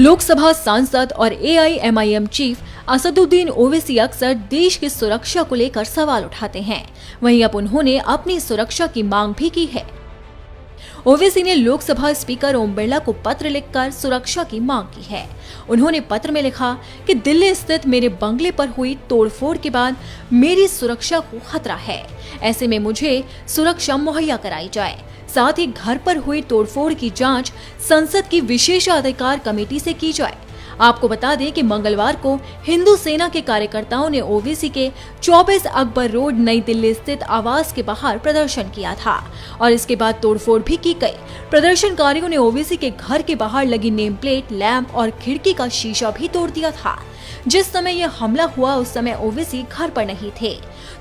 लोकसभा सांसद और AIMIM chief Asaduddin Owaisi अक्सर देश की सुरक्षा को लेकर सवाल उठाते हैं। वहीं अब उन्होंने अपनी सुरक्षा की मांग भी की है। ओवैसी ने लोकसभा स्पीकर ओम बिरला को पत्र लिखकर सुरक्षा की मांग की है। उन्होंने पत्र में लिखा कि दिल्ली स्थित मेरे बंगले पर हुई तोड़फोड़ के बाद मेरी सुरक्षा को खतरा है। ऐसे में मुझे सुरक्षा मुहैया कराई जाए। साथ ही घर पर हुई तोड़फोड़ की जांच संसद की विशेषाधिकार कमेटी से की जाए। आपको बता दें कि मंगलवार को हिंदू सेना के कार्यकर्ताओं ने ओवैसी के 24 अकबर रोड नई दिल्ली स्थित आवास के बाहर प्रदर्शन किया था और इसके बाद तोड़फोड़ भी की गई। प्रदर्शनकारियों ने ओवैसी के घर के बाहर लगी नेम प्लेट, लैंप और खिड़की का शीशा भी तोड़ दिया था। जिस समय यह हमला हुआ उस समय ओवैसी घर पर नहीं थे।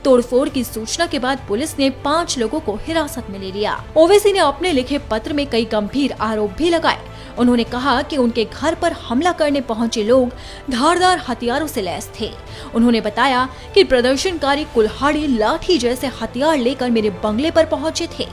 तोड़फोड़ की सूचना के बाद पुलिस ने 5 लोगों को हिरासत में ले लिया। ओवैसी ने अपने लिखे पत्र में कई गंभीर आरोप भी लगाए। उन्होंने कहा कि उनके घर पर हमला करने पहुंचे लोग धारदार हथियारों से लैस थे। उन्होंने बताया कि प्रदर्शनकारी कुल्हाड़ी, लाठी जैसे हथियार लेकर मेरे बंगले पर पहुंचे थे।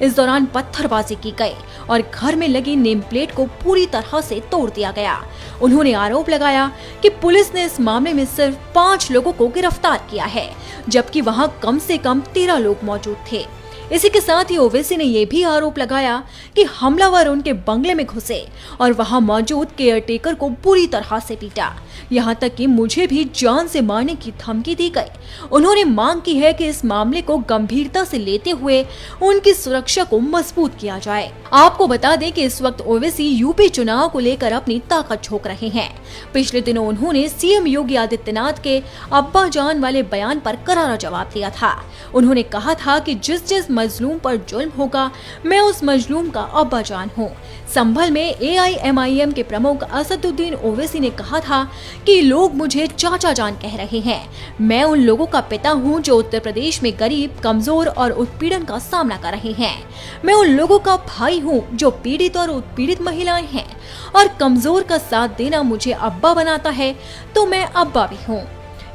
इस दौरान पत्थरबाजी की गई और घर में लगी नेम प्लेट को पूरी तरह से तोड़ दिया गया। उन्होंने आरोप लगाया कि पुलिस ने इस मामले में सिर्फ 5 लोगों को गिरफ्तार किया है, जबकि वहां कम से कम 13 लोग मौजूद थे। इसी के साथ ही ओवैसी ने यह भी आरोप लगाया कि हमलावर उनके बंगले में घुसे और वहां मौजूद केयरटेकर को बुरी तरह से पीटा, यहां तक कि मुझे भी जान से मारने की धमकी दी गई। उन्होंने मांग की है कि इस मामले को गंभीरता से लेते हुए उनकी सुरक्षा को मजबूत किया जाए। आपको बता दें कि इस वक्त ओवैसी यूपी चुनाव को लेकर अपनी ताकत झोंक रहे हैं। पिछले दिनों उन्होंने सीएम योगी आदित्यनाथ के अब्बा जान वाले बयान पर करारा जवाब दिया था। उन्होंने कहा था कि जिस जिस मजलूम पर जुल्म होगा मैं उस मजलूम का अब्बा जान हूँ। संभल में AIMIM के प्रमुख असदुद्दीन ओवैसी ने कहा था कि लोग मुझे चाचा जान कह रहे हैं। मैं उन लोगों का पिता हूँ जो उत्तर प्रदेश में गरीब, कमजोर और उत्पीड़न का सामना कर रहे हैं। मैं उन लोगों का भाई हूँ जो पीड़ित और उत्पीड़ित महिलाएं हैं और कमजोर का साथ देना मुझे अब्बा बनाता है, तो मैं अब्बा भी हूँ।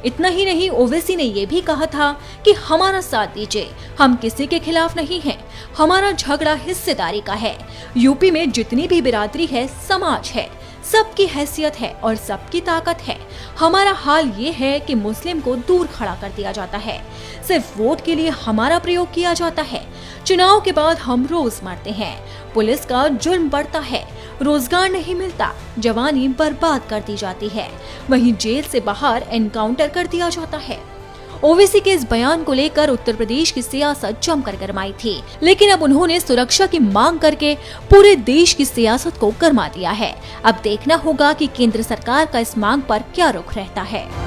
इतना ही नहीं, ओवैसी ने यह भी कहा था कि हमारा साथ दीजिए, हम किसी के खिलाफ नहीं हैं। हमारा झगड़ा हिस्सेदारी का है। यूपी में जितनी भी बिरादरी है, समाज है, सबकी हैसियत है और सबकी ताकत है। हमारा हाल ये है कि मुस्लिम को दूर खड़ा कर दिया जाता है। सिर्फ वोट के लिए हमारा प्रयोग किया जाता है। चुनाव के बाद हम रोज मरते हैं। पुलिस का जुल्म बढ़ता है। रोजगार नहीं मिलता। जवानी बर्बाद कर दी जाती है। वहीं जेल से बाहर एनकाउंटर कर दिया जाता है। ओवैसी के इस बयान को लेकर उत्तर प्रदेश की सियासत जमकर गरमाई थी, लेकिन अब उन्होंने सुरक्षा की मांग करके पूरे देश की सियासत को गरमा दिया है। अब देखना होगा कि केंद्र सरकार का इस मांग पर क्या रुख रहता है।